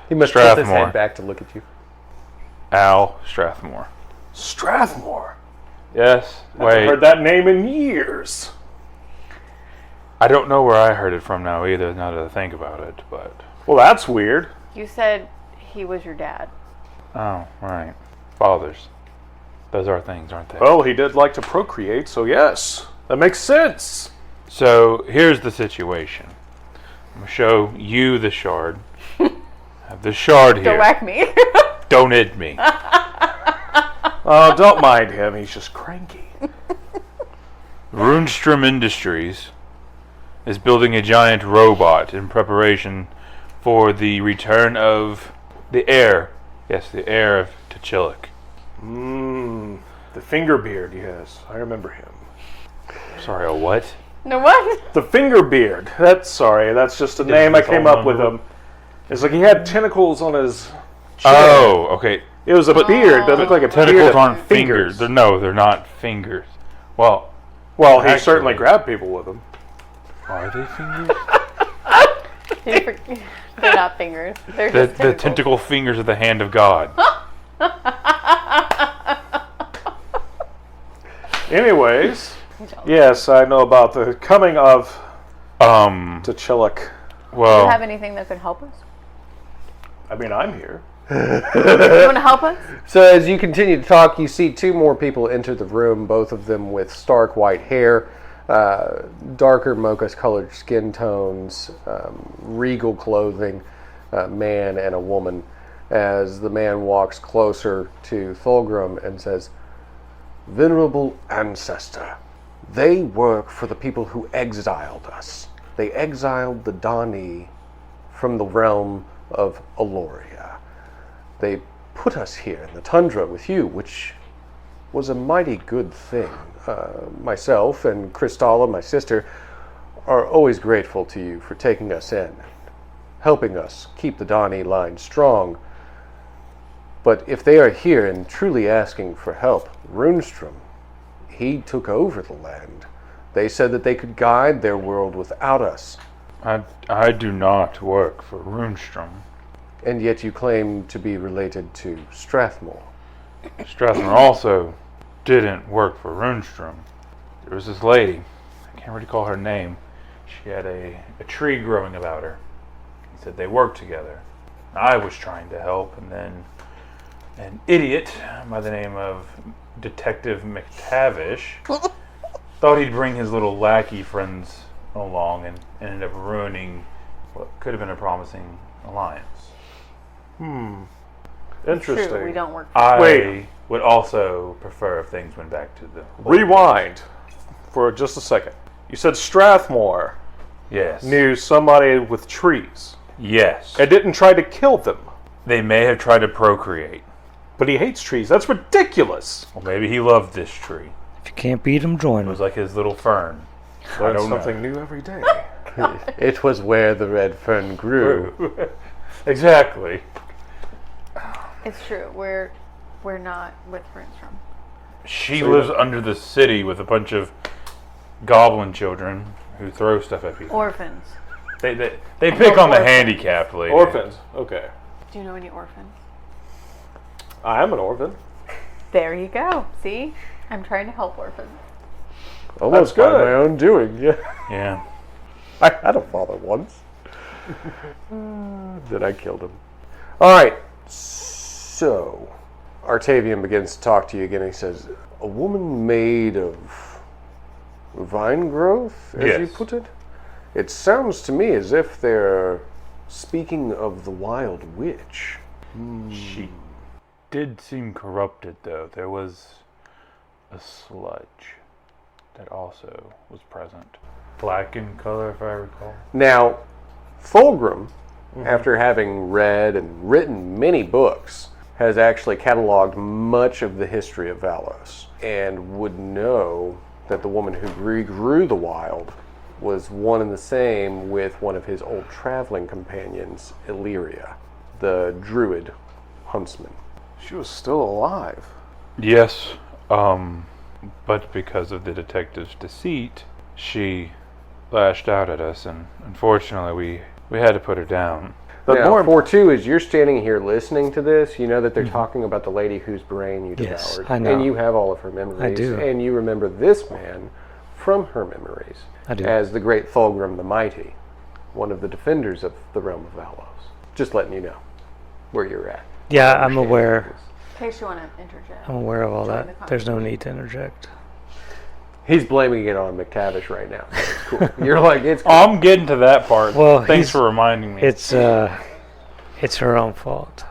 He must tilt his Strathmore. head back to look at you. Al Strathmore. Strathmore. Yes. I've Wait. heard that name in years. I don't know where I heard it from now either, now that I think about it, but... Well, that's weird. You said he was your dad. Oh, right. Fathers. Those are things, aren't they? Well, he did like to procreate, so yes. That makes sense. So, here's the situation. I'm going to show you the shard. I have the shard here. Don't whack me. Don't hit me. Oh, don't mind him. He's just cranky. Runestrom Industries is building a giant robot in preparation for the return of the heir. Yes, the heir of T'Chillik. The Fingerbeard, yes. I remember him. Sorry, a what? No what? The Fingerbeard. That's just a name I came up with him. It's like he had tentacles on his chin. Oh, okay. It was a beard. That looked like a Tentacles beard of aren't fingers. No, they're not fingers. Well, Well, he Actually. certainly grabbed people with them. are they fingers? They're not fingers. They're The just tentacles. tentacle fingers of the hand of God. Anyways, yes, I know about the coming of T'Chillic. Do you Well, have anything that could help us? I mean, I'm here. You want to help us? So as you continue to talk, you see two more people enter the room, both of them with stark white hair, darker mocha-colored skin tones, regal clothing, a man and a woman. As the man walks closer to Thulgrim and says, "Venerable ancestor, they work for the people who exiled us. They exiled the Dani from the realm of Aloria. They put us here in the tundra with you, which was a mighty good thing. Myself and Kristalla, my sister, are always grateful to you for taking us in, helping us keep the Dani line strong. But if they are here and truly asking for help, Runestrom, he took over the land. They said that they could guide their world without us. I do not work for Runestrom. And yet you claim to be related to Strathmore." Strathmore also didn't work for Runestrom. There was this lady, I can't really call her name. She had a tree growing about her. He said they worked together. I was trying to help, and then an idiot by the name of Detective McTavish thought he'd bring his little lackey friends along and ended up ruining what could have been a promising alliance. Interesting. True, we don't work for I Wait. would also prefer if things went back to the... Rewind for just a second. You said Strathmore Yes. knew somebody with trees Yes. and didn't try to kill them. They may have tried to procreate. But he hates trees. That's ridiculous. Well, maybe he loved this tree. If you can't beat 'em, join It 'em. was like his little fern. Learn don't know. something new every day. It was where the red fern grew. Exactly. It's true. We're not with Runestrom. She lives under the city with a bunch of goblin children who throw stuff at people. Orphans. They pick on the Orphans. handicapped lady. Orphans. Okay. Do you know any orphans? I am an orphan. There you go. See? I'm trying to help orphans. Almost That's by good. my own doing, yeah. Yeah. I had a father once. Then I killed him. All right. So, Artavian begins to talk to you again. He says, "A woman made of vine growth, as you Yes. put it? It sounds to me as if they're speaking of the wild witch." She did seem corrupted, though. There was a sludge that also was present. Black in color, if I recall. Now, Thulgrim, after having read and written many books, has actually cataloged much of the history of Valos and would know that the woman who grew the wild was one and the same with one of his old traveling companions, Illyria, the druid huntsman. She was still alive. Yes, but because of the detective's deceit, she lashed out at us, and unfortunately we had to put her down. But Now, more for two, as you're standing here listening to this, you know that they're talking about the lady whose brain you Yes, devoured. I know. And you have all of her memories. I do. And you remember this man from her memories I do. as the great Thulgrim the Mighty, one of the defenders of the realm of Valos. Just letting you know where you're at. Yeah, I'm aware. In case you want to interject. I'm aware of all Join that. the There's no need to interject. He's blaming it on McTavish right now. So it's cool. You're like, it's cool. I'm getting to that part. Well, Thanks he's- for reminding me. It's her own fault.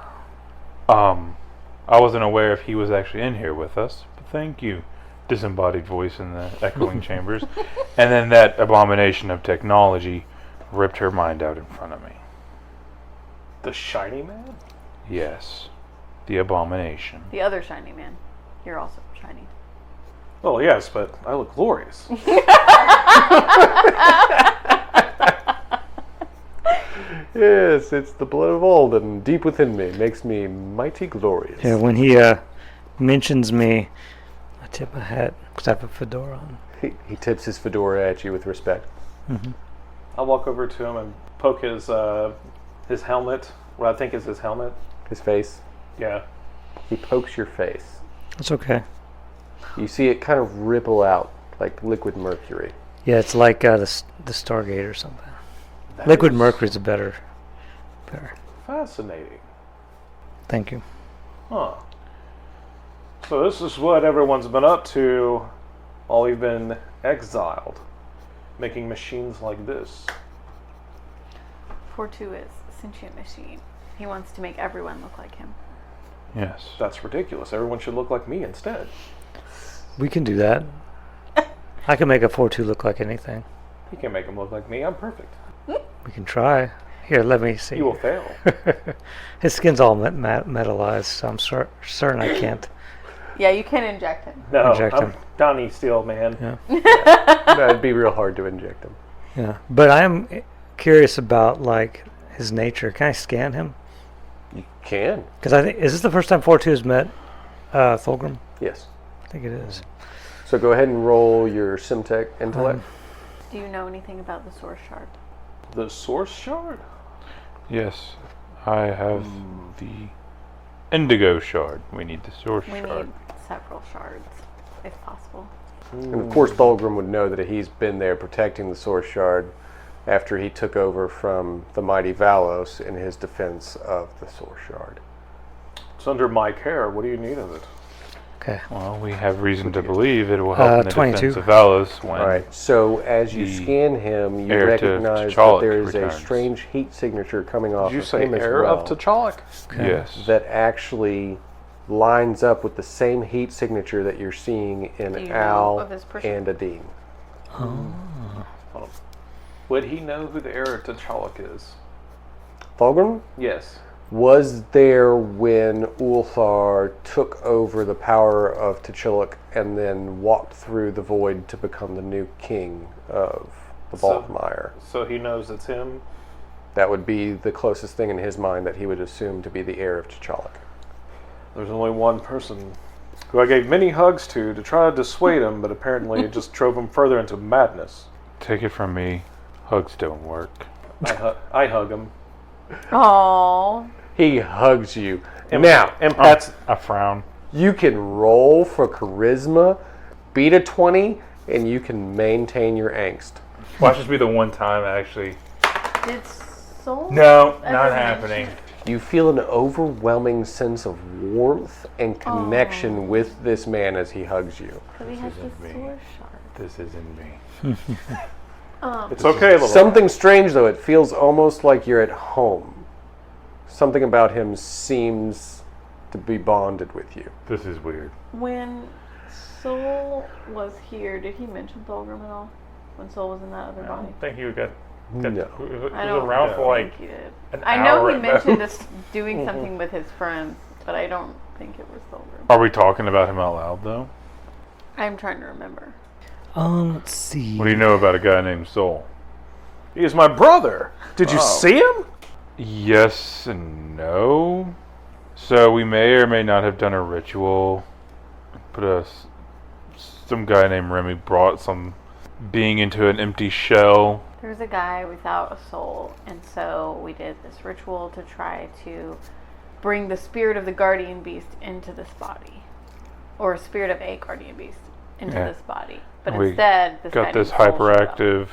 I wasn't aware if he was actually in here with us, but thank you, disembodied voice in the echoing chambers. And then that abomination of technology ripped her mind out in front of me. the shiny man? Yes, the abomination. The other shiny man. You're also shiny. Well, yes, but I look glorious. Yes, it's the blood of Alden deep within me. Makes me mighty glorious. Yeah, when he mentions me, I tip my hat because I have a fedora on. He tips his fedora at you with respect. I'll walk over to him and poke his helmet. What I think is his helmet. His face. Yeah. He pokes your face. It's okay. You see it kind of ripple out like liquid mercury. Yeah, it's like the Stargate or something. Liquid mercury is better. Fascinating. Thank you. Huh. So this is what everyone's been up to while we've been exiled. Making machines like this. 4-2 is a sentient machine. He wants to make everyone look like him. Yes. That's ridiculous. Everyone should look like me instead. We can do that. I can make a 4-2 look like anything. You can't make him look like me. I'm perfect. We can try. Here, let me see. You will fail. His skin's all metallized, so I'm certain I can't. Yeah, you can inject him. No, Inject I'm him. Donnie Steele, man. Yeah. That'd be real hard to inject him. Yeah, but I am curious about like his nature. Can I scan him? You can. Because I think is this the first time 4-2 has met Thulgrim? Yes. I think it is. So go ahead and roll your Simtech intellect. Do you know anything about the source shard? The source shard? Yes. I have the indigo shard. We need the source We shard. need several shards, if possible. And of course, Thulgrim would know that he's been there protecting the Source Shard after he took over from the mighty Valos in his defense of the Source Shard. It's under my care. What do you need of it? Okay. Well, we have reason to believe it will help in the 22. defense of Valos when All right, so as you the scan him, you heir to recognize that T'Challa there is returns. a strange heat signature coming off Did you of say him as heir well of T'Challa? Yes. that actually lines up with the same heat signature that you're seeing in Do you know Al of his person? and Adene. Would he know who the heir to T'Challa is? Thulgrim Yes. was there when Ulthar took over the power of T'Chillik and then walked through the void to become the new king of the So- Balkmire. So he knows it's him? That would be the closest thing in his mind that he would assume to be the heir of T'Chillik. There's only one person who I gave many hugs to try to dissuade him, but apparently it just drove him further into madness. Take it from me, hugs don't work. I hug him. Oh, He hugs you. And Now, and pats. I frown. you can roll for charisma, beat a 20, and you can maintain your angst. Watch this be the one time actually. did Soul? No, ever not mention- happening. You feel an overwhelming sense of warmth and connection with this man as he hugs you. Because he has the isn't me. source shard. This isn't me. It's okay, little. Something strange, though. It feels almost like you're at home. Something about him seems to be bonded with you. This is weird. When Soul was here, did he mention Thulgrim at all? When Soul was in that other I body? don't think he got No. was I don't around for like think he did. an I know hour he at mentioned most. us doing something with his friends, but I don't think it was Thulgrim. Are we talking about him out loud though? I'm trying to remember. Let's see. What do you know about a guy named Soul? He is my brother. Did you see him? Yes and no. So we may or may not have done a ritual. But some guy named Remy brought some being into an empty shell. There was a guy without a soul, and so we did this ritual to try to bring the spirit of the guardian beast into this body. Or spirit of a guardian beast into Yeah. this body. But We instead, this guy Got this named Soul showed up. hyperactive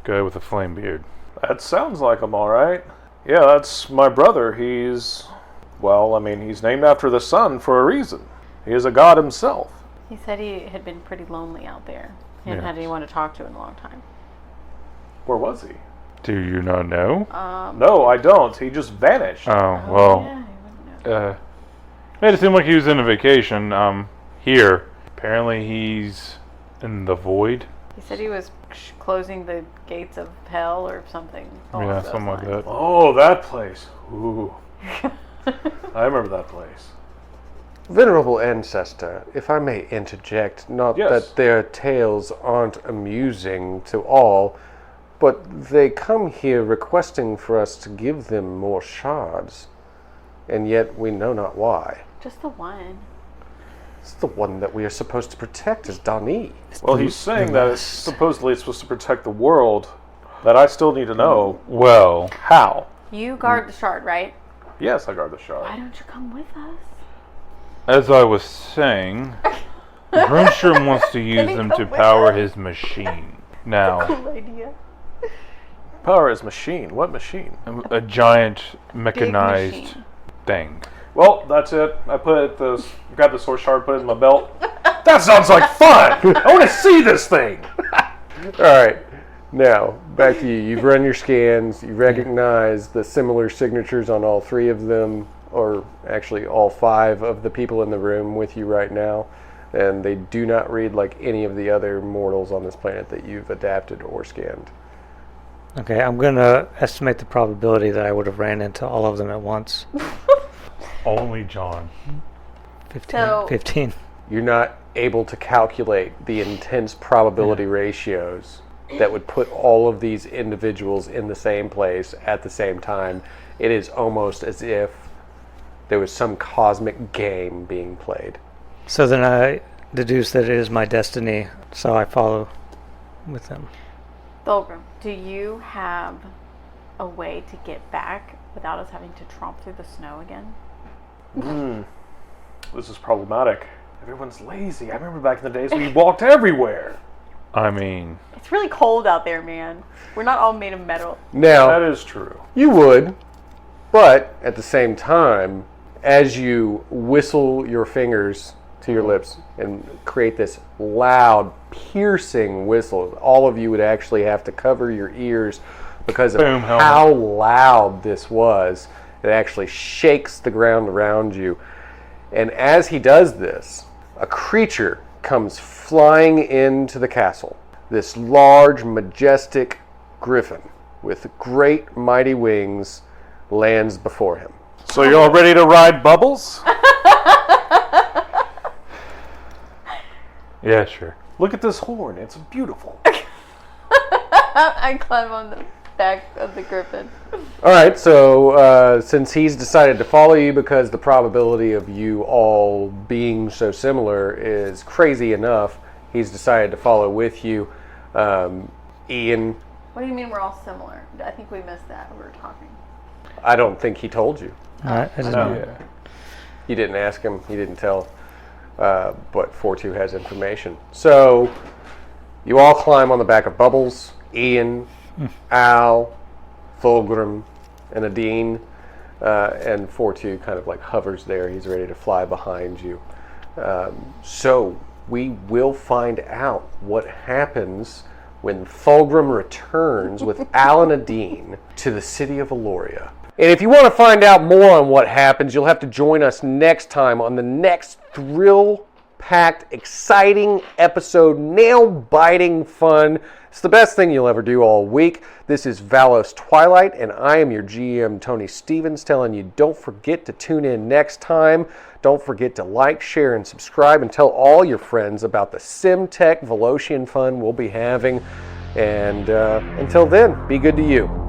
guy with a flame beard. That sounds like him, all right. Yeah, that's my brother. He's named after the sun for a reason. He is a god himself. He said he had been pretty lonely out there. He hadn't had Yes. anyone to talk to in a long time. Where was he? Do you not know? No, I don't. He just vanished. Oh, well, Yeah, he wouldn't know. made it seem like he was in a vacation, here. Apparently he's in the void. He said he was closing the gates of hell or something. along Yeah, those something like lines. that. Oh, that place. Ooh. I remember that place. Venerable ancestor, if I may interject, not Yes. that their tales aren't amusing to all, but they come here requesting for us to give them more shards, and yet we know not why. Just the one. It's the one that we are supposed to protect is Dani. Well, he's saying that supposedly it's supposed to protect the world. that I still need to know Well, how. You guard the shard, right? Yes, I guard the Why shard. don't you come with us? as I was saying, Grunstrom wants to use he them come to with power us? his machine. Now, Cool idea. Power is machine. What machine? a giant mechanized machine. thing. Well, that's it. I grabbed the source shard, put it in my belt. That sounds like fun! I want to see this thing! All right. Now, back to you. You've run your scans. You recognize the similar signatures on all 3 of them, or actually all 5 of the people in the room with you right now. And they do not read like any of the other mortals on this planet that you've adapted or scanned. Okay, I'm going to estimate the probability that I would have ran into all of them at once. Only John. 15. So- 15. You're not able to calculate the intense probability ratios that would put all of these individuals in the same place at the same time. It is almost as if there was some cosmic game being played. So then I deduce that it is my destiny, so I follow with them. Thulgrim, do you have a way to get back without us having to tromp through the snow again? This is problematic. Everyone's lazy. I remember back in the days we walked everywhere. I mean, It's really cold out there, man. We're not all made of metal. Now, That is true. you would, but at the same time, as you whistle your fingers to your lips and create this loud, piercing whistle, all of you would actually have to cover your ears because of Boom, helmet. how loud this was. It actually shakes the ground around you. And as he does this, a creature comes flying into the castle. This large, majestic griffin with great, mighty wings lands before him. So you're all ready to ride bubbles? yeah, sure. Look at this horn. It's beautiful. I climb on the back of the griffin. All right, so since he's decided to follow you because the probability of you all being so similar is crazy enough, he's decided to follow with you. Ian, What do you mean we're all similar? I think we missed that when we were talking. I don't think he told you. I didn't No. know. Yeah. You didn't ask him. He didn't tell. But 4-2 has information. So you all climb on the back of Bubbles, Ian, Al, Thulgrim, and Adene. And 4-2 kind of like hovers there. He's ready to fly behind you. So we will find out what happens when Thulgrim returns with Al and Adene to the city of Aloria. And if you want to find out more on what happens, you'll have to join us next time on the next thrill-packed, exciting episode, nail-biting fun. It's the best thing you'll ever do all week. This is Valos Twilight, and I am your GM, Tony Stevens, telling you don't forget to tune in next time. Don't forget to like, share, and subscribe, and tell all your friends about the SimTech Velocian fun we'll be having. And until then, be good to you.